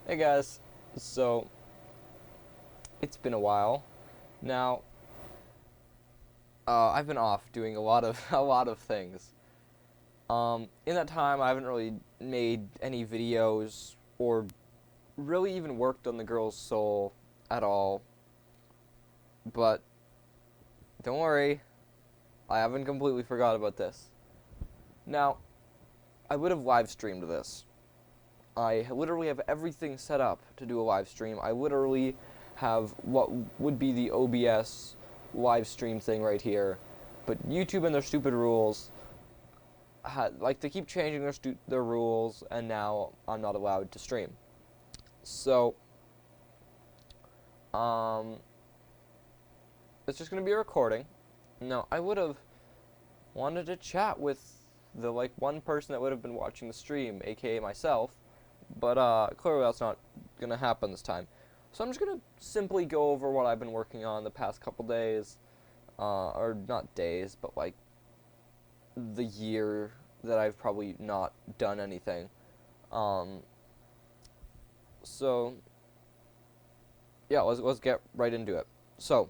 Hey guys, so it's been a while. Now, I've been off doing a lot of a lot of things. In that time, I haven't really made any videos or really even worked on the girl's soul at all. But don't worry, I haven't completely forgot about this. Now, I would have live streamed this. I literally have everything set up to do a live stream. I literally have what would be the OBS live stream thing right here. But YouTube and their stupid rules, they keep changing their rules, and now I'm not allowed to stream. So, it's just going to be a recording. Now, I would have wanted to chat with the, one person that would have been watching the stream, aka myself. But clearly that's not going to happen this time. So I'm just going to simply go over what I've been working on the past couple days. Or not days, but the year that I've probably not done anything. So yeah, let's get right into it. So,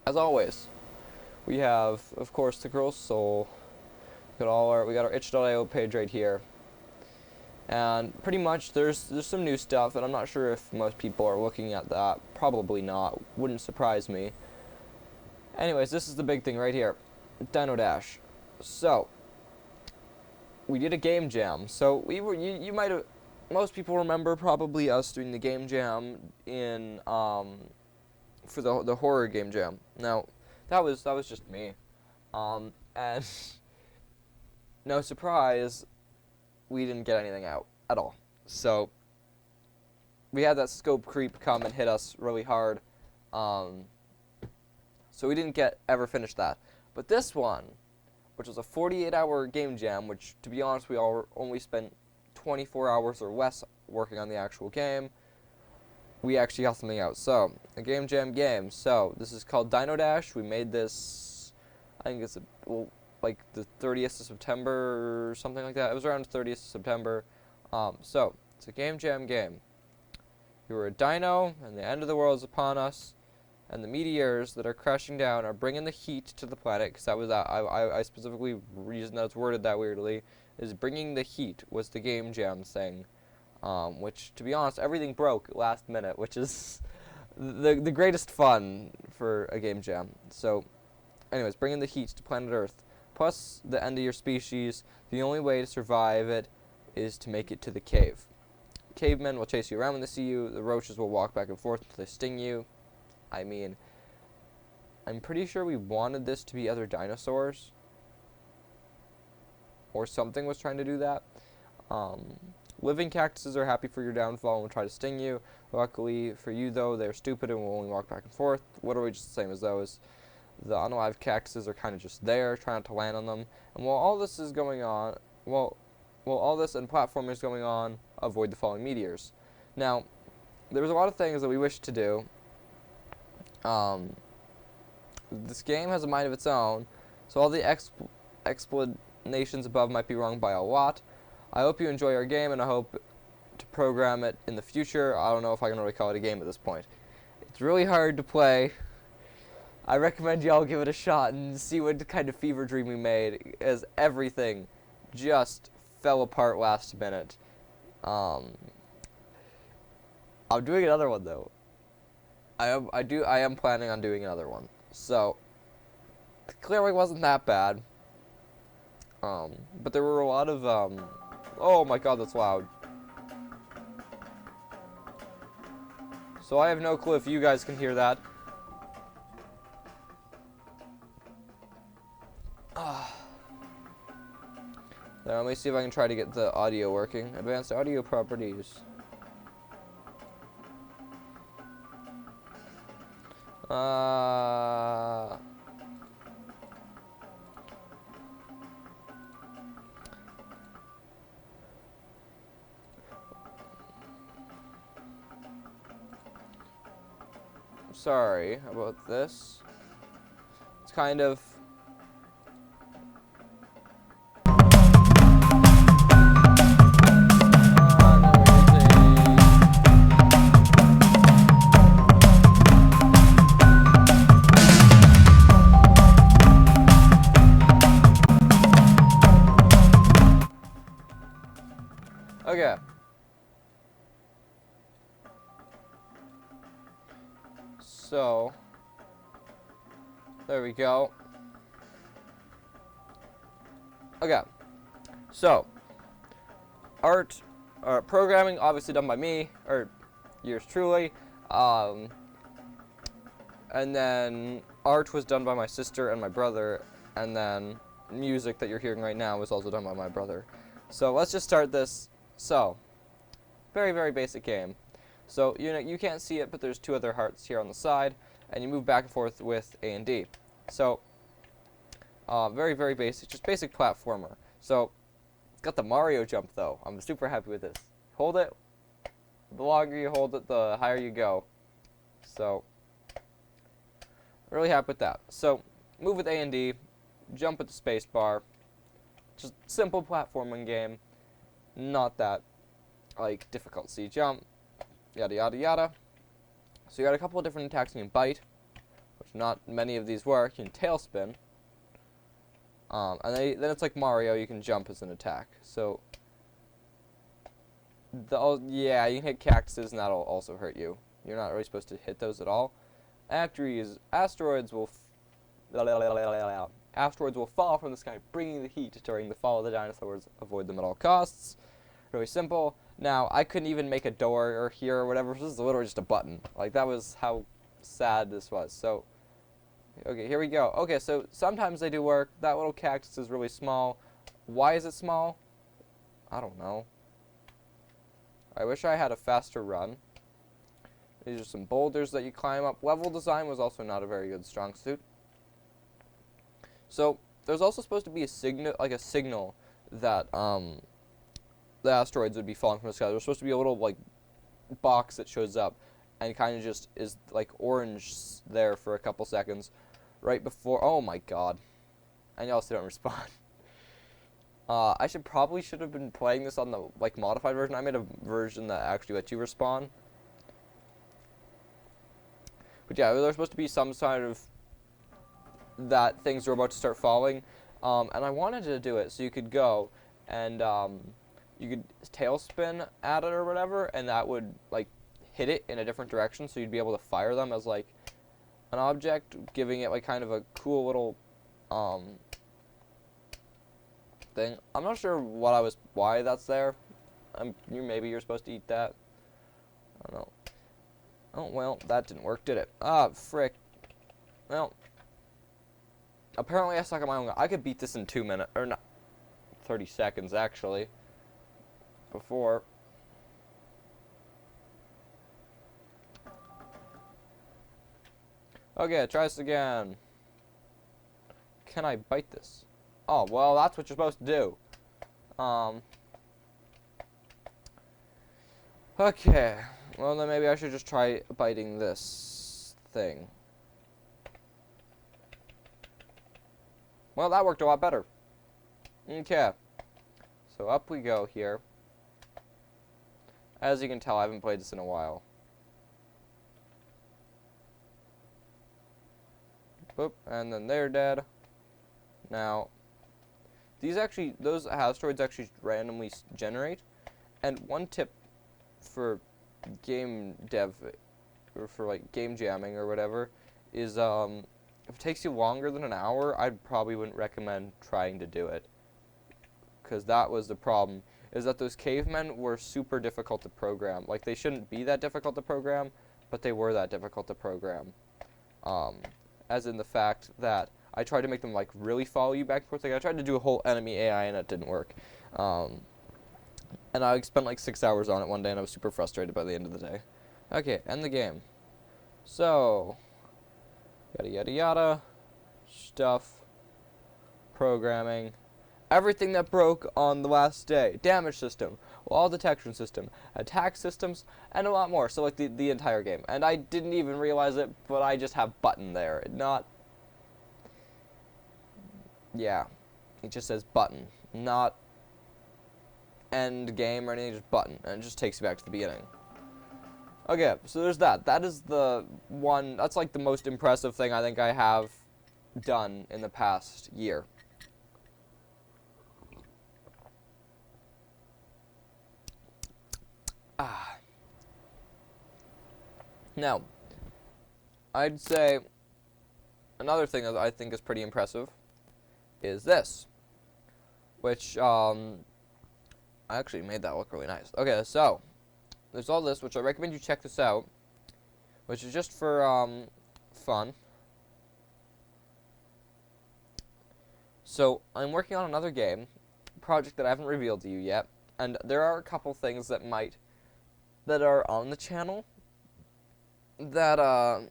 as always, we have, of course, the girl's soul. We got our itch.io page right here. And pretty much there's some new stuff, and I'm not sure if most people are looking at that. Probably not. Wouldn't surprise me. Anyways, this is the big thing right here. Dino Dash. So, we did a game jam. So, you might have, most people remember probably us doing the game jam in, for the horror game jam. Now, that was just me. And no surprise, we didn't get anything out at all. So, we had that scope creep come and hit us really hard. So we didn't ever finish that. But this one, which was a 48-hour game jam, which, to be honest, we all only spent 24 hours or less working on the actual game, we actually got something out. So, a game jam game. So, this is called Dino Dash. We made this, I think it's the 30th of September or something like that. It was around the 30th of September. So, it's a game jam game. You were a dino, and the end of the world is upon us, and the meteors that are crashing down are bringing the heat to the planet, because that was I specifically, reason that it's worded that weirdly, is bringing the heat was the game jam thing, which, to be honest, everything broke last minute, which is the greatest fun for a game jam. So, anyways, bringing the heat to planet Earth, plus the end of your species. The only way to survive it is to make it to the cave. Cavemen will chase you around when they see you. The roaches will walk back and forth until they sting you. I mean, I'm pretty sure we wanted this to be other dinosaurs. Or something was trying to do that. Living cactuses are happy for your downfall and will try to sting you. Luckily for you, though, they're stupid and will only walk back and forth. Literally just the same as those. The unalive cactuses are kind of just there, trying not to land on them. And while all this is going on, while all this and platforming is going on, avoid the falling meteors. Now, there was a lot of things that we wished to do. This game has a mind of its own, so all the explanations above might be wrong by a lot. I hope you enjoy our game, and I hope to program it in the future. I don't know if I can really call it a game at this point. It's really hard to play. I recommend y'all give it a shot and see what kind of fever dream we made, as everything just fell apart last minute. I'm doing another one though. I am planning on doing another one. So, clearly wasn't that bad. But there were a lot of, oh my god, that's loud. So I have no clue if you guys can hear that. Now, let me see if I can try to get the audio working. Advanced audio properties. Sorry about this. It's kind of Okay. So, there we go. Okay. So, programming, obviously done by me, or yours truly. And then art was done by my sister and my brother, and then music that you're hearing right now was also done by my brother. So let's just start this. So, very, very basic game. So, you can't see it, but there's two other hearts here on the side, and you move back and forth with A and D. So, very, very basic, just basic platformer. So, it's got the Mario jump, though. I'm super happy with this. Hold it. The longer you hold it, the higher you go. So, really happy with that. So, move with A and D, jump with the space bar. Just simple platforming game. Not that, like, difficult. So you jump, yada, yada, yada. So you got a couple of different attacks. You can bite, which not many of these work. You can tailspin. And then it's like Mario, you can jump as an attack. So, yeah, you can hit cactuses, and that'll also hurt you. You're not really supposed to hit those at all. Asteroids will fall from the sky, bringing the heat during the fall of the dinosaurs. Avoid them at all costs. Really simple. Now, I couldn't even make a door or here or whatever. This is literally just a button. Like, that was how sad this was. So, okay, here we go. Okay, so sometimes they do work. That little cactus is really small. Why is it small? I don't know. I wish I had a faster run. These are some boulders that you climb up. Level design was also not a very good strong suit. So there's also supposed to be a signal that the asteroids would be falling from the sky. There's supposed to be a little like box that shows up and kind of just is like orange there for a couple seconds right before. Oh my god! And you also don't respond. I should have been playing this on the like modified version. I made a version that actually lets you respawn. But yeah, there's supposed to be some sort of that things are about to start falling, and I wanted to do it so you could go and you could tailspin at it or whatever, and that would like hit it in a different direction, so you'd be able to fire them as like an object, giving it like kind of a cool little thing. I'm not sure why that's there. Maybe you're supposed to eat that. I don't know. Oh, well, that didn't work, did it? Ah, frick. Well, apparently I suck at my own gun. I could beat this in 2 minutes, or not, 30 seconds, actually. Before. Okay, try this again. Can I bite this? Oh, well, that's what you're supposed to do. Okay. Well, then maybe I should just try biting this thing. Well, that worked a lot better. Okay. So up we go here. As you can tell, I haven't played this in a while. Boop, and then they're dead. Now, those asteroids actually randomly generate. And one tip for game dev, or for like game jamming or whatever, is if it takes you longer than an hour, I probably wouldn't recommend trying to do it. Because that was the problem, is that those cavemen were super difficult to program. Like, they shouldn't be that difficult to program, but they were that difficult to program. As in the fact that I tried to make them like really follow you back and forth. Like, I tried to do a whole enemy AI and it didn't work. And I spent like 6 hours on it one day, and I was super frustrated by the end of the day. Okay, end the game. So, yada yada yada, stuff, programming, everything that broke on the last day, damage system, wall detection system, attack systems, and a lot more. So like the entire game. And I didn't even realize it, but I just have button there. Yeah, it just says button, not end game or anything, just button, and it just takes you back to the beginning. Okay, so there's that. That is that's like the most impressive thing I think I have done in the past year. Now, I'd say another thing that I think is pretty impressive is this, which I actually made that look really nice. Okay, so there's all this, which I recommend you check this out, which is just for fun. So I'm working on another game project that I haven't revealed to you yet, and there are a couple things that are on the channel that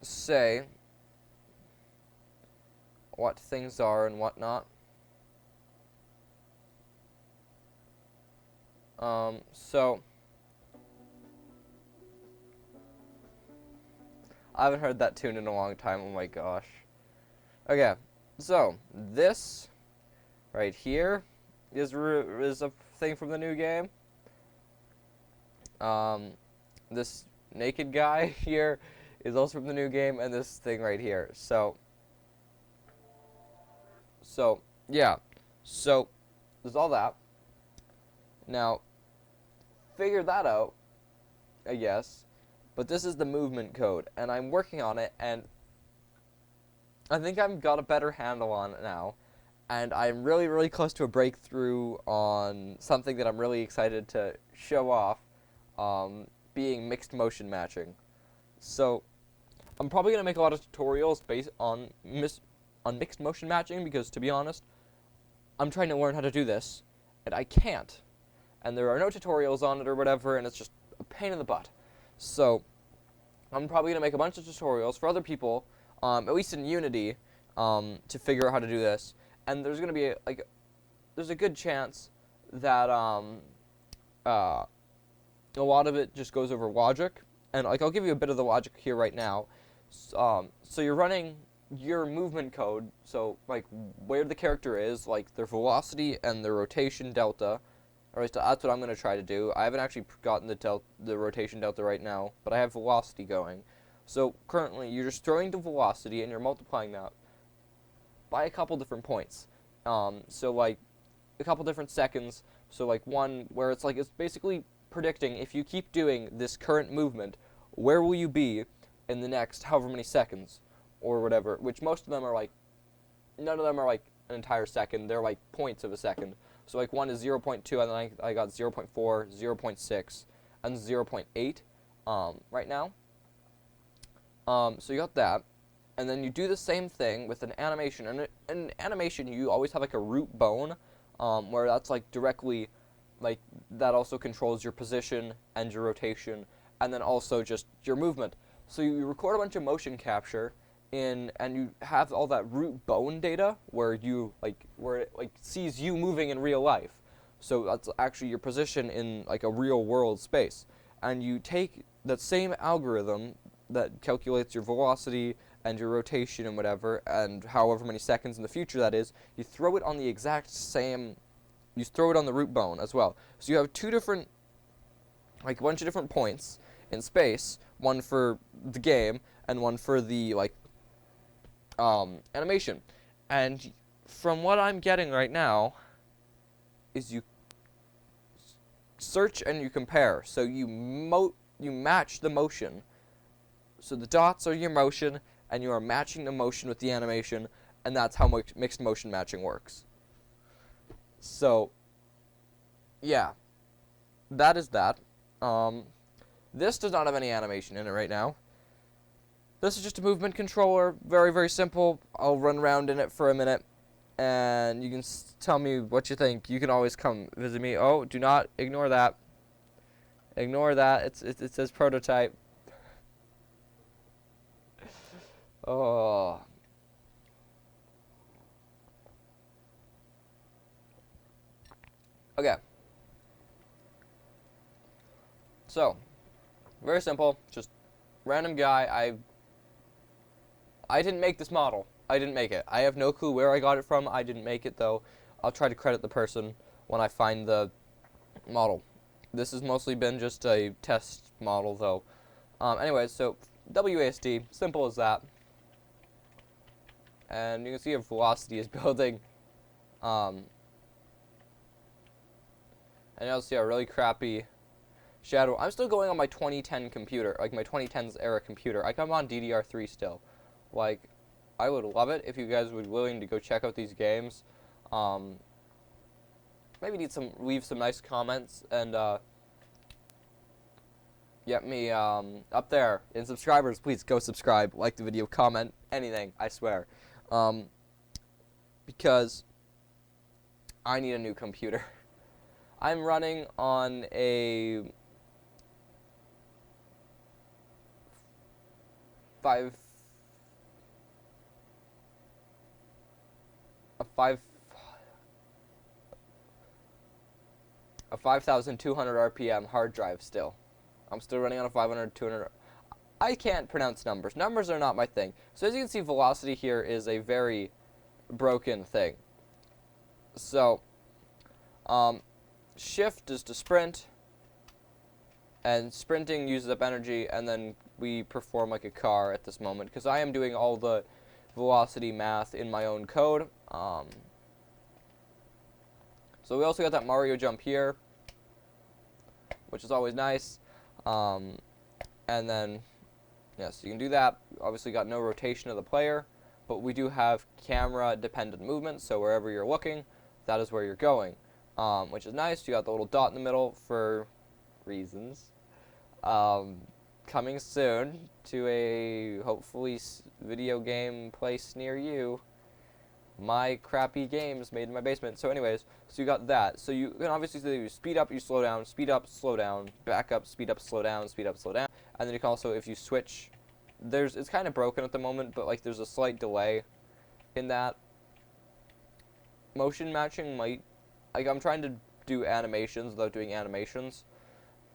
say what things are and whatnot. So I haven't heard that tune in a long time. Oh my gosh. Okay, so this right here is a thing from the new game. This naked guy here is also from the new game, and this thing right here. So yeah. So there's all that. Now, figure that out, I guess. But this is the movement code, and I'm working on it, and I think I've got a better handle on it now. And I'm really, really close to a breakthrough on something that I'm really excited to show off, being mixed motion matching. So I'm probably going to make a lot of tutorials based on mixed motion matching, because, to be honest, I'm trying to learn how to do this, and I can't. And there are no tutorials on it or whatever, and it's just a pain in the butt. So I'm probably going to make a bunch of tutorials for other people, at least in Unity, to figure out how to do this. And there's going to be there's a good chance that a lot of it just goes over logic. And I'll give you a bit of the logic here right now. So you're running your movement code, so where the character is, their velocity and their rotation delta. Alright, so that's what I'm going to try to do. I haven't actually gotten the rotation delta right now, but I have velocity going. So currently, you're just throwing the velocity and you're multiplying that by a couple different points. So a couple different seconds. So one where it's basically predicting, if you keep doing this current movement, where will you be in the next however many seconds or whatever, which most of them are none of them are an entire second. They're points of a second. So one is 0.2, and then I got 0.4, 0.6, and 0.8 right now. So you got that, and then you do the same thing with an animation. And in animation, you always have a root bone, where that's directly, that also controls your position and your rotation, and then also just your movement. So you record a bunch of motion capture and you have all that root bone data where where it sees you moving in real life. So that's actually your position in a real world space. And you take that same algorithm that calculates your velocity and your rotation and whatever, and however many seconds in the future that is, you throw it on the exact same, you throw it on the root bone as well. So you have two different, a bunch of different points in space, one for the game and one for the animation. And from what I'm getting right now is you search and you compare. So you match the motion. So the dots are your motion, and you are matching the motion with the animation, and that's how mixed motion matching works. So yeah, that is that. This does not have any animation in it right now. This is just a movement controller, very, very simple. I'll run around in it for a minute, and you can tell me what you think. You can always come visit me. Oh, do not ignore that. Ignore that. It says prototype. Oh. Okay. So, very simple. Just random guy. I didn't make this model. I didn't make it. I have no clue where I got it from. I didn't make it, though. I'll try to credit the person when I find the model. This has mostly been just a test model, though. Anyways, so WASD, simple as that. And you can see our velocity is building. And you'll see a really crappy shadow. I'm still going on my 2010 computer, like my 2010s era computer. I'm on DDR3 still. Like, I would love it if you guys would be willing to go check out these games. Maybe leave some nice comments and get me up there. And subscribers, please go subscribe, like the video, comment, anything. I swear, because I need a new computer. I'm running on a 5,200 RPM hard drive still. I'm still running on a 500, 200. I can't pronounce numbers. Numbers are not my thing. So as you can see, velocity here is a very broken thing. So, shift is to sprint, and sprinting uses up energy, and then we perform like a car at this moment, because I am doing all the velocity math in my own code. So we also got that Mario jump here, which is always nice. And then, yes, you can do that. Obviously got no rotation of the player, but we do have camera-dependent movement, so wherever you're looking, that is where you're going, which is nice. You got the little dot in the middle for reasons. Coming soon to a, hopefully, video game place near you. My crappy games made in my basement. So anyways, so you got that. So you can obviously do speed up, you slow down, speed up, slow down, back up, speed up, slow down, speed up, slow down. And then you can also, if you switch, it's kind of broken at the moment, but like there's a slight delay in that. Motion matching might, like I'm trying to do animations without doing animations.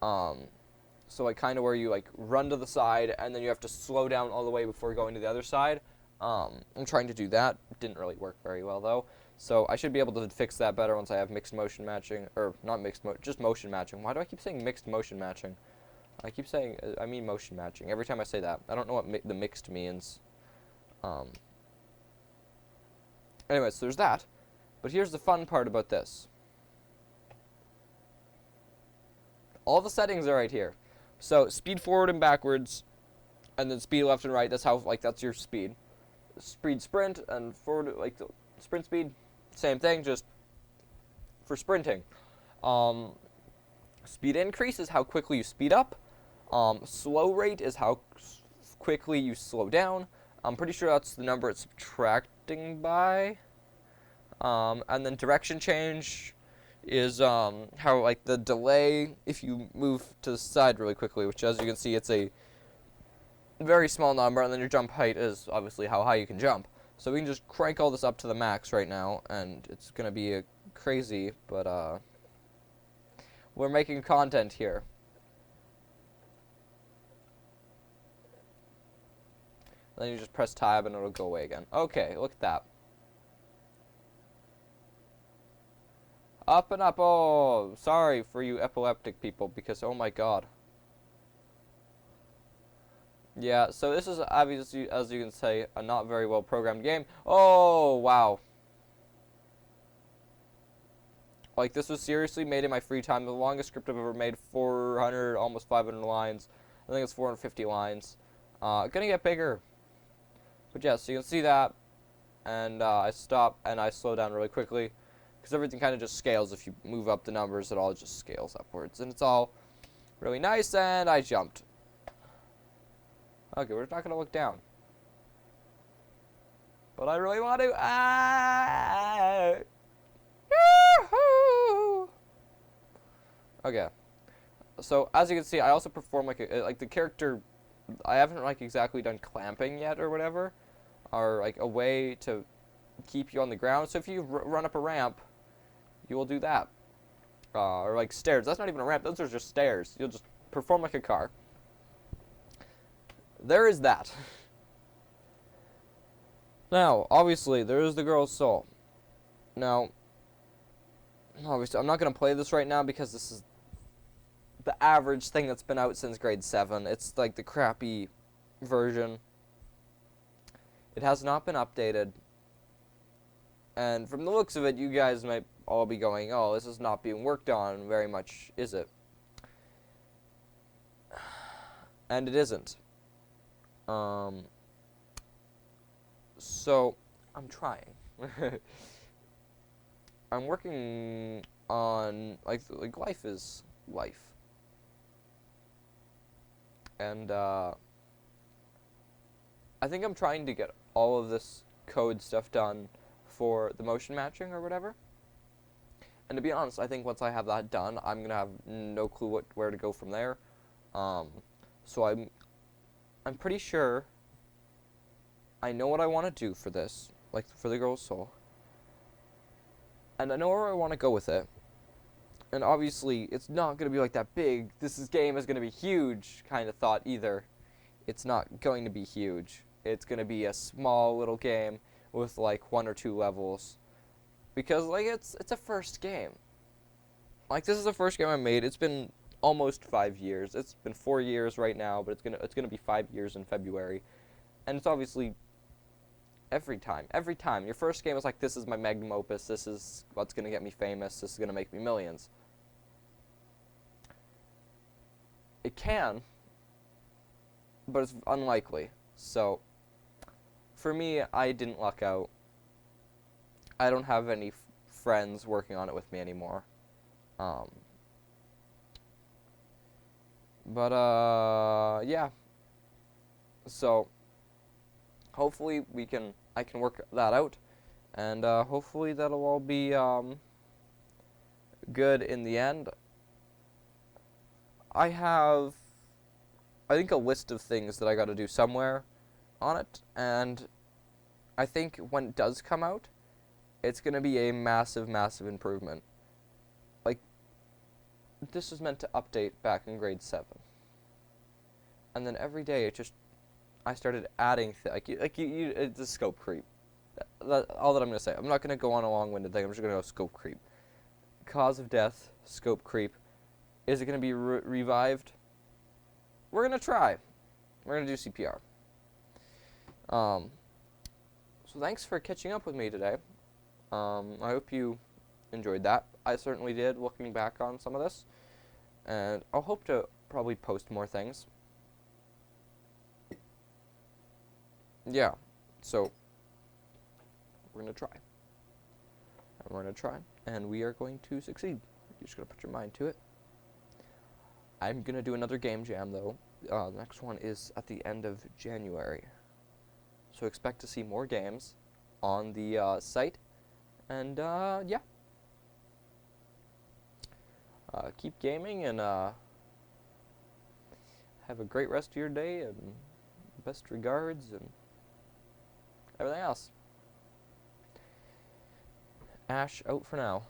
So like kind of where you like run to the side and then you have to slow down all the way before going to the other side. I'm trying to do that. Didn't really work very well though. So I should be able to fix that better once I have mixed motion matching, or not just motion matching. Why do I keep saying mixed motion matching? I keep saying, I mean motion matching every time I say that. I don't know what the mixed means. Anyways, so there's that. But here's the fun part about this. All the settings are right here. So speed forward and backwards, and then speed left and right. That's how, like, that's your speed. Speed sprint and forward, like the sprint speed, same thing, just for sprinting. Speed increase is how quickly you speed up. Slow rate is how quickly you slow down. I'm pretty sure that's the number it's subtracting by. And then direction change is how, like, the delay if you move to the side really quickly, which as you can see it's a very small number, and then your jump height is obviously how high you can jump. So we can just crank all this up to the max right now, and it's gonna be crazy, but we're making content here. Then you just press tab and it'll go away again. Okay, look at that. Up and up. Oh, sorry for you epileptic people, because oh my god. Yeah, so this is obviously, as you can say, a not very well programmed game. Oh, wow. Like, this was seriously made in my free time. The longest script I've ever made, 400, almost 500 lines. I think it's 450 lines. Gonna get bigger. But yeah, so you can see that. And I stop and I slow down really quickly, because everything kind of just scales. If you move up the numbers, it all just scales upwards. And it's all really nice, and I jumped. Okay, we're not going to look down. But I really want to. Ah! Yahoo! Okay. So, as you can see, I also perform like the character. I haven't like exactly done clamping yet or whatever, or like a way to keep you on the ground. So if you run up a ramp, you will do that. Or like stairs. That's not even a ramp. Those are just stairs. You'll just perform like a car. There is that. Now, obviously, there is the girl's soul. Now, obviously, I'm not going to play this right now because this is the average thing that's been out since grade 7. It's like the crappy version. It has not been updated. And from the looks of it, you guys might all be going, oh, this is not being worked on very much, is it? And it isn't. So I'm trying. I'm working on like life is life, and I think I'm trying to get all of this code stuff done for the motion matching or whatever. And to be honest, I think once I have that done, I'm gonna have no clue where to go from there. So I'm pretty sure I know what I want to do for this, like for the girl's soul, and I know where I want to go with it. And obviously, it's not gonna be like that big, game is gonna be huge kind of thought either. It's not going to be huge. It's gonna be a small little game with like 1 or 2 levels, because like it's a first game. Like this is the first game I made. It's been almost 5 years. It's been 4 years right now, but it's gonna be 5 years in February, and it's obviously every time your first game is like, this is my magnum opus. This is what's gonna get me famous. This is gonna make me millions. It can, but it's unlikely. So for me, I didn't luck out. I don't have any friends working on it with me anymore. Yeah. So hopefully I can work that out, and hopefully that'll all be good in the end. I have, I think, a list of things that I got to do somewhere on it, and I think when it does come out, it's going to be a massive, massive improvement. Like, this was meant to update back in grade 7. And then every day I started adding it's a scope creep. All that I'm going to say. I'm not going to go on a long-winded thing. I'm just going to go scope creep. Cause of death, scope creep. Is it going to be revived? We're going to try. We're going to do CPR. So thanks for catching up with me today. I hope you enjoyed that. I certainly did, looking back on some of this. And I'll hope to probably post more things. Yeah, so we're going to try. And we're going to try, and we are going to succeed. You're just going to put your mind to it. I'm going to do another game jam, though. The next one is at the end of January. So expect to see more games on the site. And, yeah. Keep gaming, and have a great rest of your day, and best regards, and everything else. Ash out for now.